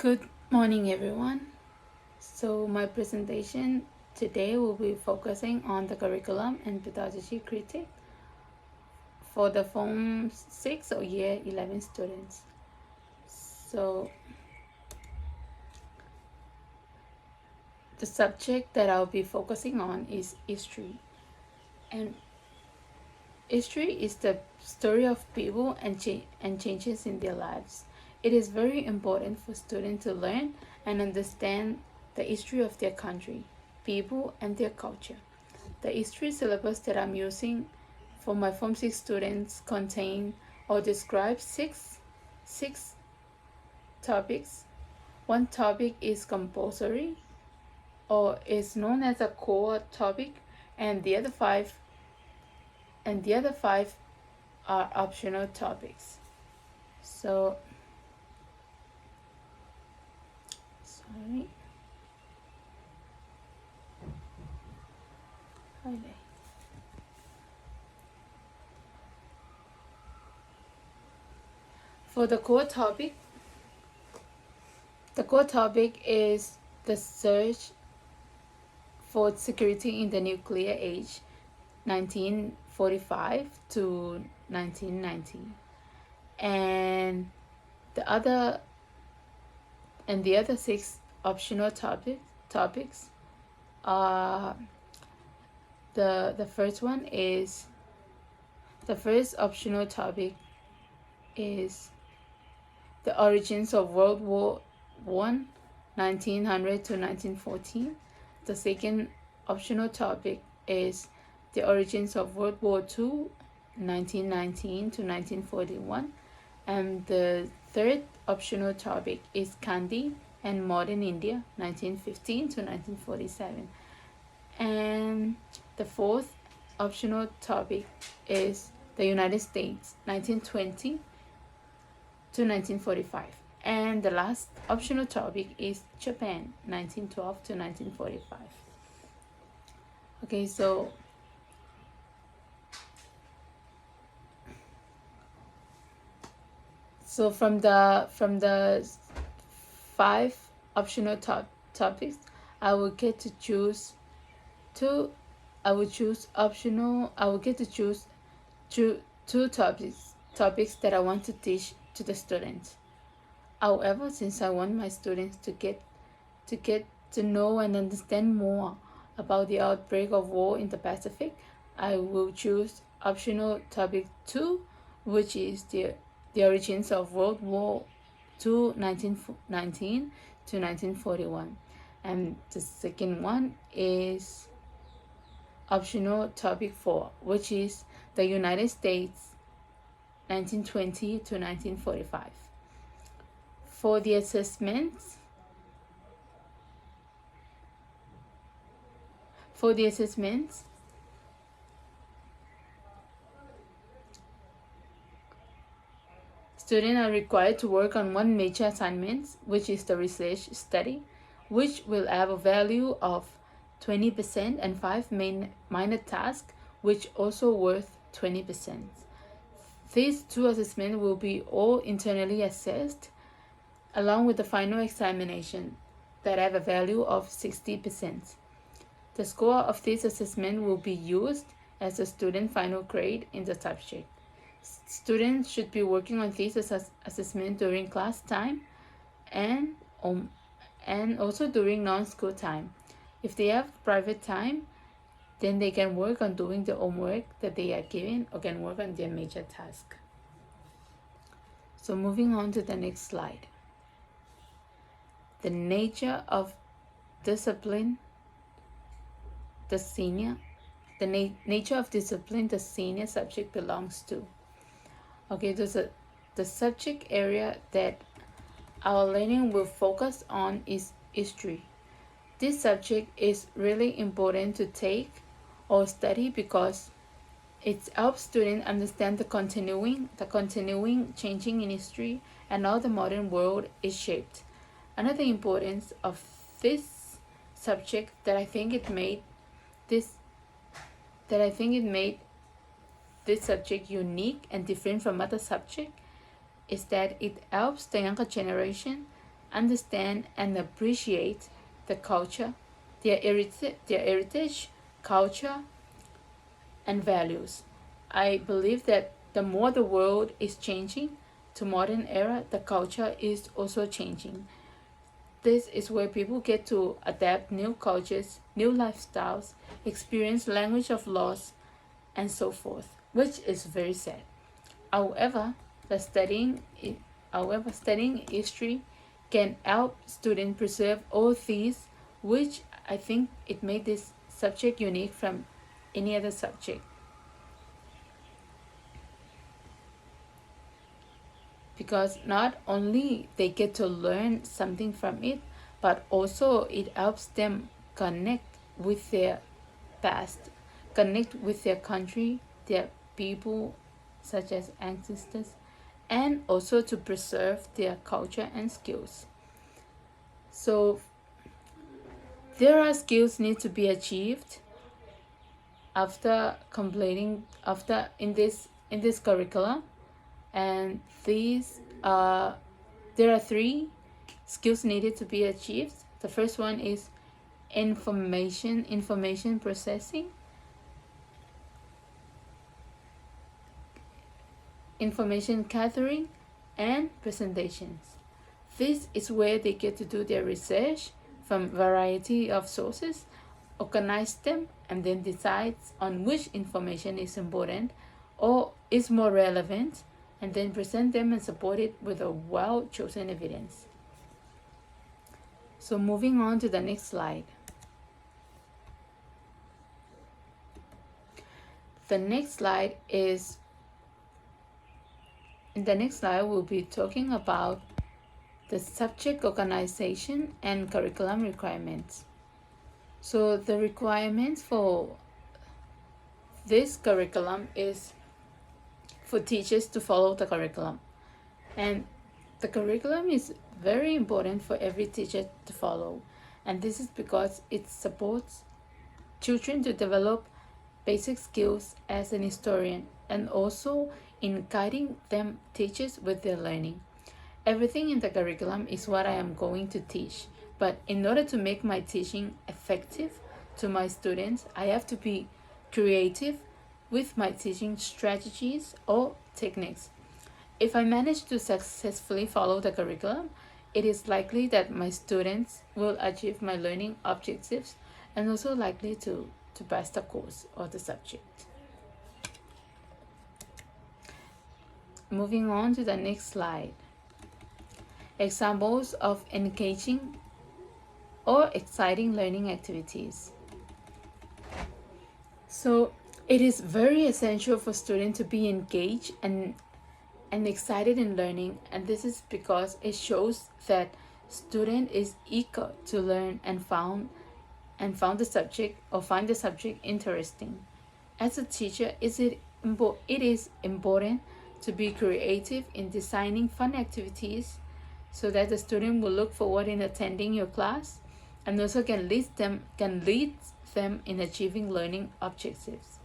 Good morning, everyone. So, my presentation today will be focusing on the curriculum and pedagogy critique for the Form 6 or Year 11 students. So, the subject that I'll be focusing on is history. And history is the story of people and changes in their lives. It is very important for students to learn and understand the history of their country, people, and their culture. The history syllabus that I'm using for my Form 6 students contain or describe six topics. One topic is compulsory or is known as a core topic, and the other five are optional topics. So sorry. Okay. For the core topic is the search for security in the nuclear age, 1945 to 1990. And the other six optional topics are the first optional topic is the origins of World War I, 1900 to 1914. The second optional topic is the origins of World War II, 1919 to 1941. And the third optional topic is Gandhi and Modern India, 1915 to 1947. And the fourth optional topic is the United States, 1920 to 1945. And the last optional topic is Japan, 1912 to 1945. Okay, so from the five optional topics, I will get to choose two. I will get to choose two topics that I want to teach to the students. However, since I want my students to get to know and understand more about the outbreak of war in the Pacific, I will choose optional topic 2, which is the origins of World War II, 1919 to 1941. And the second one is optional topic 4, which is the United States, 1920 to 1945. For the assessments, students are required to work on one major assignment, which is the research study, which will have a value of 20%, and 5 minor tasks, which also worth 20%. These two assessments will be all internally assessed, along with the final examination that have a value of 60%. The score of this assessment will be used as a student final grade in the subject. Students should be working on this assessment during class time and also during non-school time. If they have private time, then they can work on doing the homework that they are given or can work on their major task. So moving on to the next slide. The nature of discipline, the nature of discipline the senior subject belongs to. Okay, the subject area that our learning will focus on is history. This subject is really important to take or study because it helps students understand the continuing changing in history and how the modern world is shaped. Another importance of this subject that I think it made this subject unique and different from other subjects is that it helps the younger generation understand, and appreciate the culture, their heritage, culture, and values. I believe that the more the world is changing to modern era, the culture is also changing. This is where people get to adapt new cultures, new lifestyles, experience language of loss, and so forth, which is very sad. However, the studying studying history can help students preserve all these, which I think it made this subject unique from any other subject. Because not only they get to learn something from it, but also it helps them connect with their past, connect with their country, their people, such as ancestors, and also to preserve their culture and skills. So there are skills need to be achieved after completing after in this curriculum, and these there are three skills needed to be achieved. The first one is information processing, information gathering, and presentations. This is where they get to do their research from variety of sources, organize them, and then decides on which information is important or is more relevant, and then present them and support it with a well-chosen evidence. So moving on to the next slide. In the next slide, we'll be talking about the subject organization and curriculum requirements. So the requirements for this curriculum is for teachers to follow the curriculum. And the curriculum is very important for every teacher to follow. And this is because it supports children to develop basic skills as an historian, and also in guiding them teachers with their learning. Everything in the curriculum is what I am going to teach, but in order to make my teaching effective to my students, I have to be creative with my teaching strategies or techniques. If I manage to successfully follow the curriculum, it is likely that my students will achieve my learning objectives and also likely to pass the course or the subject. Moving on to the next slide. Examples of engaging or exciting learning activities. So it is very essential for students to be engaged and excited in learning, and this is because it shows that student is eager to learn and find the subject interesting. As a teacher, it is important to be creative in designing fun activities so that the student will look forward in attending your class, and also can lead them in achieving learning objectives.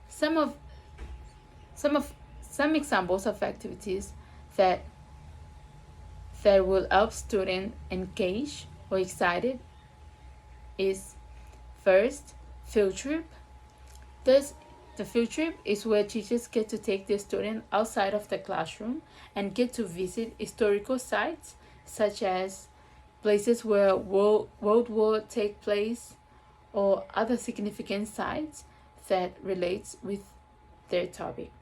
Some examples of activities that will help students engage or excited is first, field trip. Thus, the field trip is where teachers get to take their student outside of the classroom and get to visit historical sites, such as places where World War take place, or other significant sites that relates with their topic.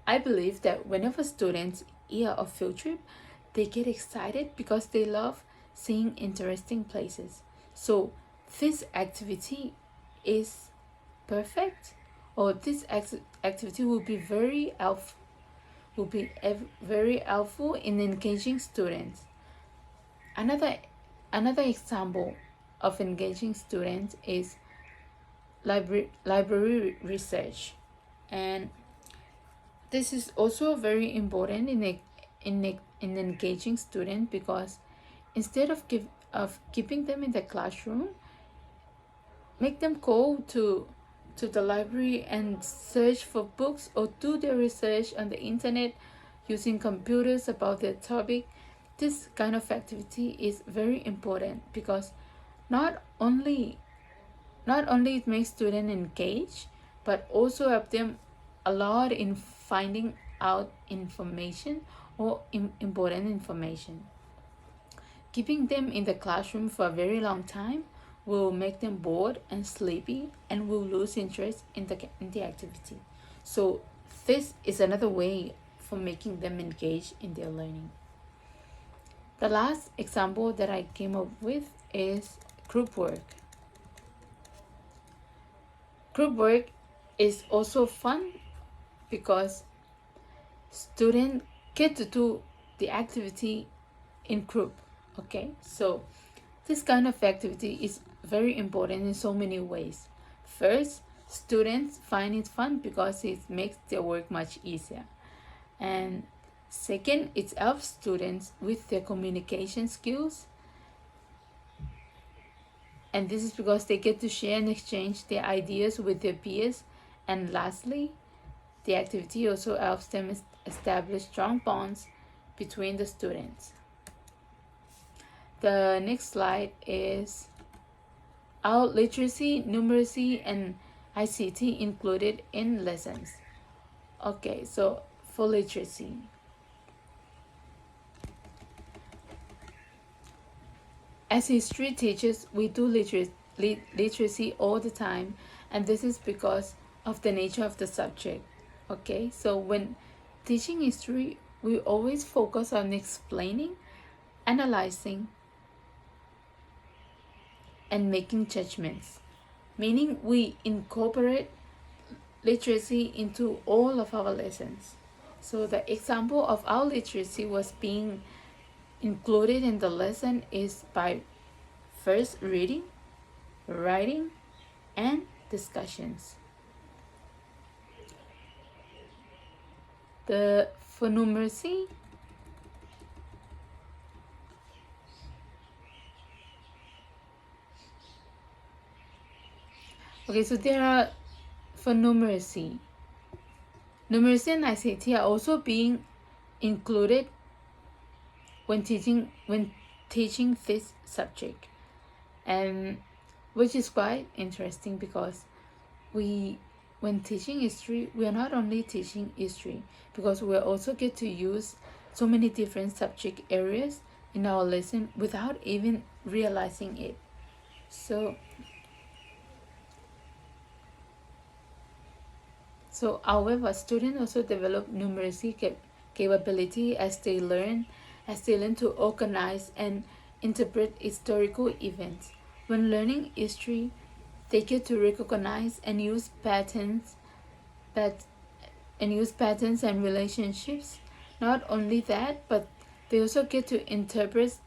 I believe that whenever students hear of field trip, they get excited because they love seeing interesting places. So this activity is perfect, or this activity will be very helpful in engaging students. Another example of engaging students is library research, and this is also very important in engaging students, because instead of keeping them in the classroom, make them go to the library and search for books or do their research on the internet using computers about their topic. This kind of activity is very important because not only it makes students engage, but also help them a lot in finding out information or important information. Keeping them in the classroom for a very long time will make them bored and sleepy and will lose interest in the activity. So this is another way for making them engage in their learning. The last example that I came up with is group work. Group work is also fun because students get to do the activity in group. Okay, so this kind of activity is very important in so many ways. First, students find it fun because it makes their work much easier. And second, it helps students with their communication skills. And this is because they get to share and exchange their ideas with their peers. And lastly, the activity also helps them establish strong bonds between the students. The next slide is our literacy, numeracy, and ICT included in lessons. Okay, so for literacy. As history teachers, we do literacy all the time, and this is because of the nature of the subject. Okay, so when teaching history, we always focus on explaining, analyzing, and making judgments, meaning we incorporate literacy into all of our lessons. So the example of our literacy was being included in the lesson is by first reading, writing, and discussions. For numeracy, okay, so there are for numeracy and ICT are also being included when teaching this subject, and which is quite interesting because when teaching history, we are not only teaching history because we also get to use so many different subject areas in our lesson without even realizing it. So however, students also develop numeracy capability as they learn to organize and interpret historical events. When learning history, they get to recognize and use patterns and relationships. Not only that, but they also get to interpret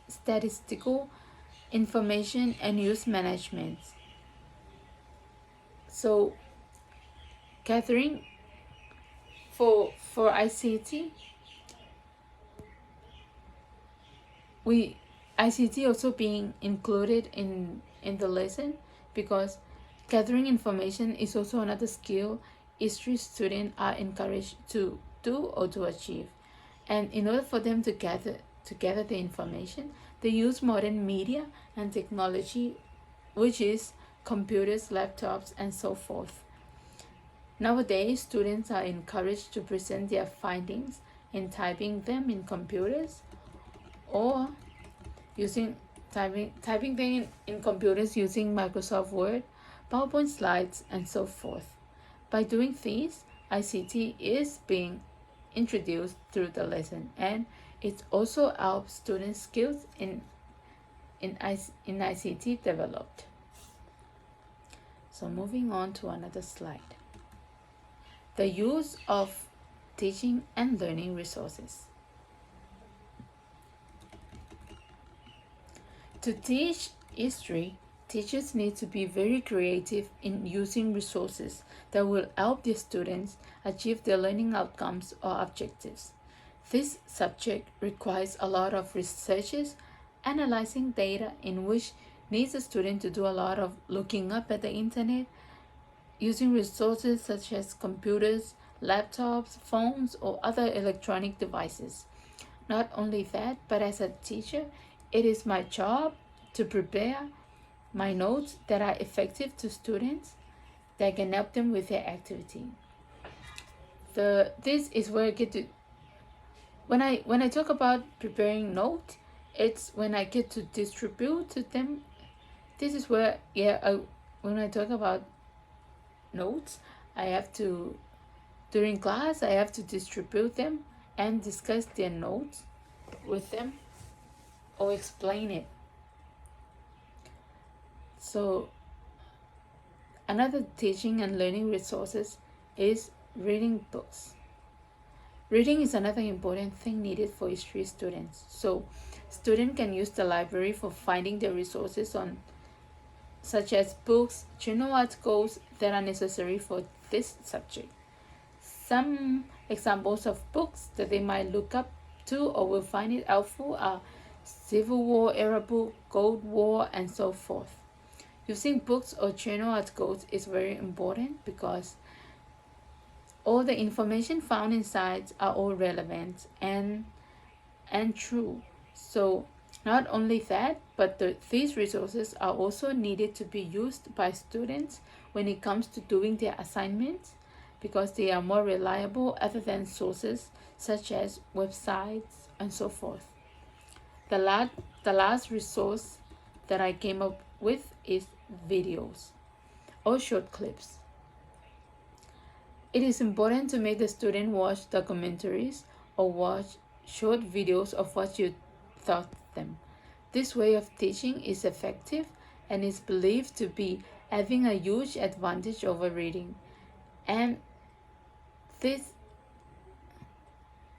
statistical information and use management. So Catherine, for ICT, ICT also being included in the lesson because gathering information is also another skill history students are encouraged to do or to achieve. And in order for them to gather the information, they use modern media and technology, which is computers, laptops, and so forth. Nowadays, students are encouraged to present their findings in typing them in computers or using typing them in computers using Microsoft Word, PowerPoint slides, and so forth. By doing this, ICT is being introduced through the lesson, and it also helps students' skills in ICT developed. So moving on to another slide. The use of teaching and learning resources. To teach history, teachers need to be very creative in using resources that will help their students achieve their learning outcomes or objectives. This subject requires a lot of researches, analyzing data, in which needs a student to do a lot of looking up at the internet, using resources such as computers, laptops, phones, or other electronic devices. Not only that, but as a teacher, it is my job to prepare my notes that are effective to students that can help them with their activity. This is where I get to when I talk about preparing notes, it's when I get to distribute to them. This is where when I talk about notes, I have to during class I have to distribute them and discuss their notes with them or explain it. So another teaching and learning resources is reading books. Reading is another important thing needed for history students. So students can use the library for finding the resources on such as books, journal articles that are necessary for this subject. Some examples of books that they might look up to or will find it helpful are Civil War era book, Cold War, and so forth. Using books or journal articles is very important because all the information found inside are all relevant and true. So not only that, but these resources are also needed to be used by students when it comes to doing their assignments because they are more reliable other than sources such as websites and so forth. The last resource that I came up with is videos or short clips. It is important to make the student watch documentaries or watch short videos of what you taught them. This way of teaching is effective and is believed to be having a huge advantage over reading. And this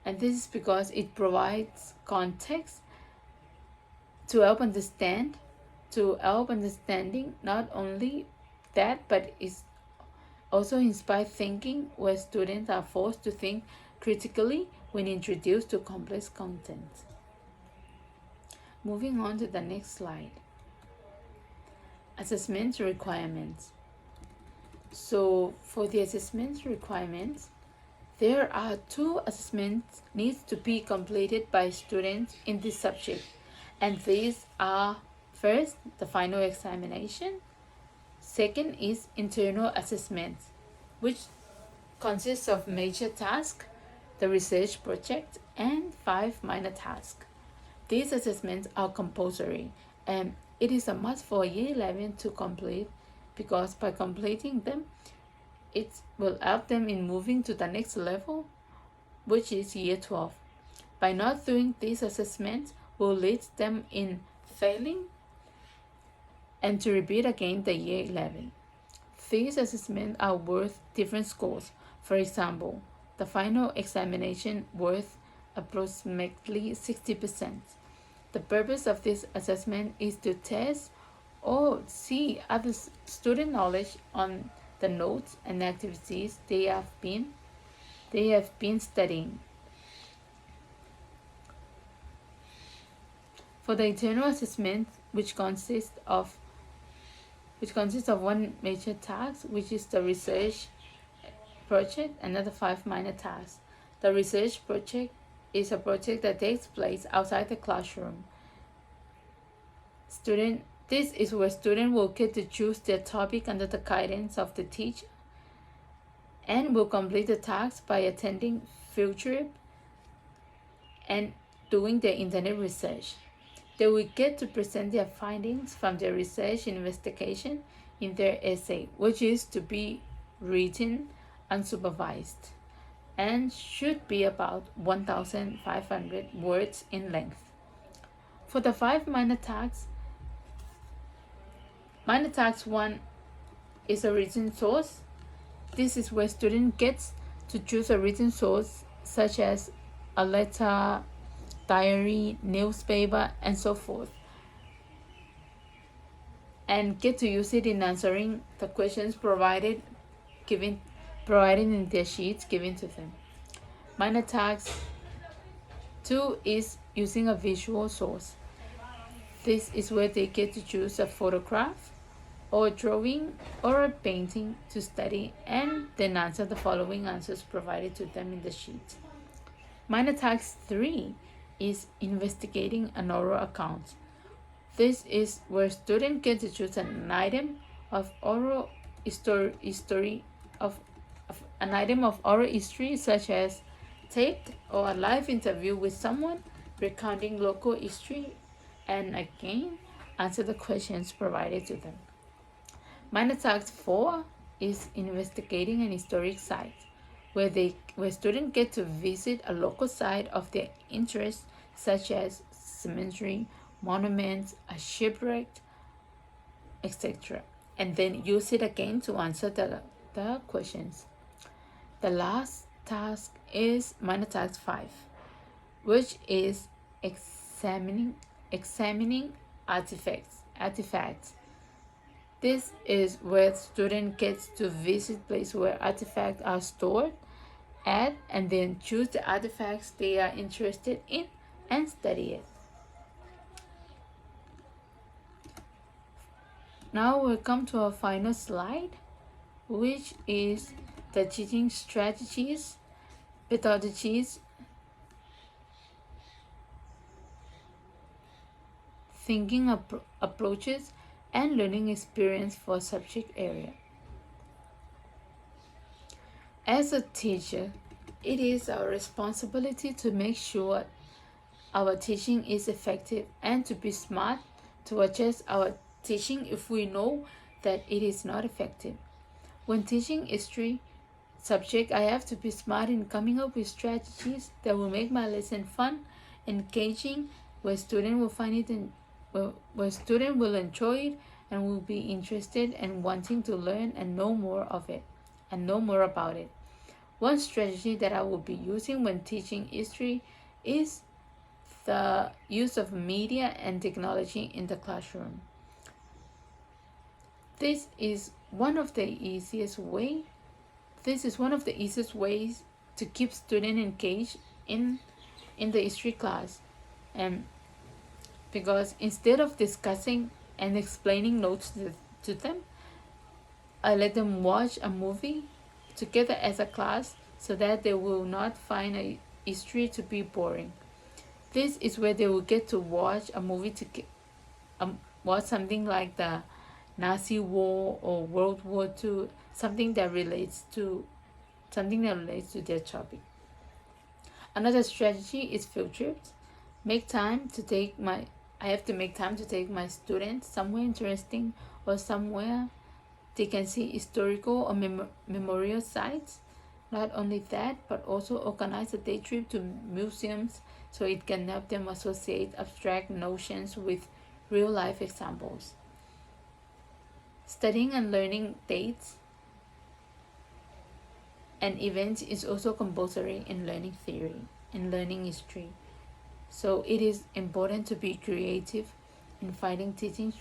is because it provides context to help understanding not only that, but is also inspire thinking where students are forced to think critically when introduced to complex content. Moving on to the next slide. Assessment requirements. So for the assessment requirements, there are 2 assessments needs to be completed by students in this subject, and these are first the final examination. Second is internal assessment, which consists of major task, the research project, and 5 minor tasks. These assessments are compulsory and it is a must for year 11 to complete because by completing them, it will help them in moving to the next level, which is year 12. By not doing these assessments will lead them in failing and to repeat again the year 11. These assessments are worth different scores. For example, the final examination worth approximately 60%. The purpose of this assessment is to test or see other student knowledge on the notes and activities they have been studying. For the internal assessment, which consists of 1 major task, which is the research project, another 5 minor tasks. The research project is a project that takes place outside the classroom. This is where students will get to choose their topic under the guidance of the teacher and will complete the task by attending field trip and doing their internet research. They will get to present their findings from their research investigation in their essay, which is to be written unsupervised and should be about 1,500 words in length. For the 5 minor tasks, minor task 1 is a written source. This is where student gets to choose a written source such as a letter, diary, newspaper, and so forth, and get to use it in answering the questions provided in their sheets given to them. Minor task 2 is using a visual source. This is where they get to choose a photograph or drawing or a painting to study, and then answer the following answers provided to them in the sheet. Minor task 3 is investigating an oral account. This is where students get to choose an item of oral history of an item of oral history, such as taped or a live interview with someone recounting local history, and again answer the questions provided to them. Minor task 4 is investigating an historic site, where students get to visit a local site of their interest, such as cemetery, monuments, a shipwreck, etc., and then use it again to answer the questions. The last task is minor task 5, which is examining artifacts. This is where student gets to visit places where artifacts are stored at, and then choose the artifacts they are interested in and study it. Now we'll come to our final slide, which is the teaching strategies, methodologies, thinking approaches, and learning experience for subject area. As a teacher, it is our responsibility to make sure our teaching is effective and to be smart to adjust our teaching if we know that it is not effective. When teaching history subject, I have to be smart in coming up with strategies that will make my lesson fun, engaging, where student will find it where student will enjoy it and will be interested and wanting to learn and know more of it and know more about it. One strategy that I will be using when teaching history is the use of media and technology in the classroom. This is one of the easiest ways to keep students engaged in the history class, and because instead of discussing and explaining notes to them, I let them watch a movie together as a class so that they will not find a history to be boring. This is where they will get to watch a movie watch something like the Nazi War or World War II, something that relates to their topic. Another strategy is field trips. I have to make time to take my students somewhere interesting or somewhere they can see historical or memorial sites. Not only that, but also organize a day trip to museums so it can help them associate abstract notions with real life examples. Studying and learning dates and events is also compulsory in learning theory and learning history. So it is important to be creative in finding teaching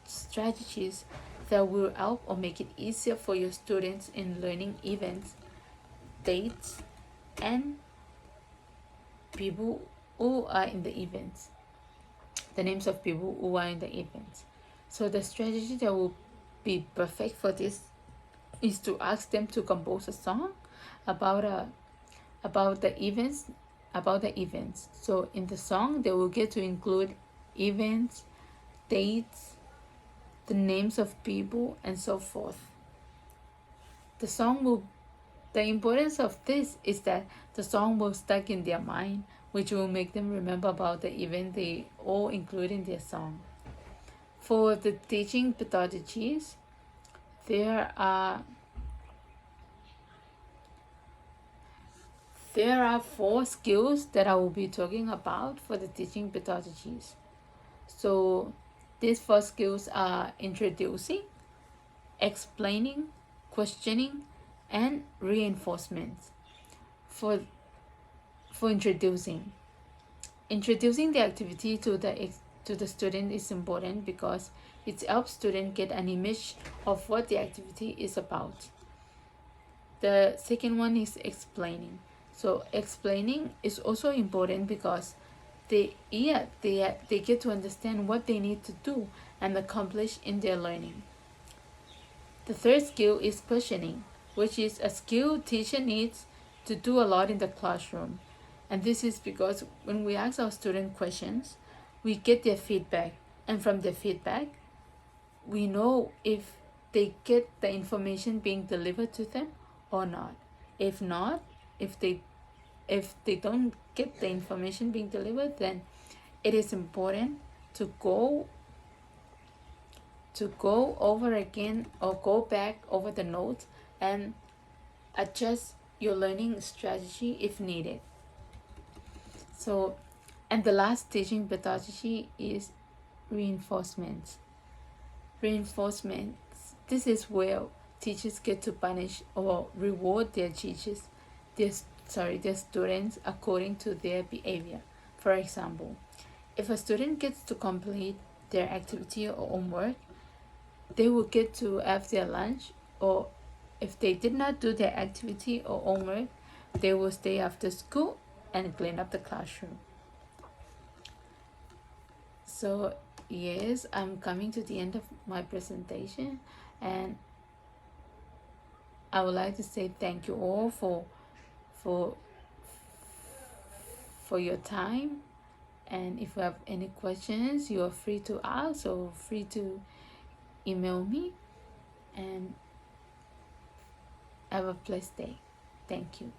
strategies that will help or make it easier for your students in learning events, dates, and people who are in the events, the names of people who are in the events. So the strategy that will be perfect for this is to ask them to compose a song about the events. So in the song, they will get to include events, dates, the names of people, and so forth. The importance of this is that the song will stuck in their mind, which will make them remember about the event they all include in their song. For the teaching methodologies, there are 4 skills that I will be talking about for the teaching methodologies. So these 4 skills are introducing, explaining, questioning, and reinforcement. For introducing the activity to the student is important because it helps student get an image of what the activity is about. The second one is explaining. So explaining is also important because they get to understand what they need to do and accomplish in their learning. The third skill is questioning, which is a skill teacher needs to do a lot in the classroom. And this is because when we ask our student questions, we get their feedback. And from their feedback, we know if they get the information being delivered to them or not. If not, if they don't get the information being delivered, then it is important to go over again or go back over the notes and adjust your learning strategy if needed. So, and the last teaching pedagogy is reinforcements. Reinforcements. This is where teachers get to punish or reward their students according to their behavior. For example, if a student gets to complete their activity or homework, they will get to have their lunch, or if they did not do their activity or homework, they will stay after school and clean up the classroom. So yes, I'm coming to the end of my presentation, and I would like to say thank you all for your time. And if you have any questions, you are free to ask or free to email me. And have a blessed day. Thank you.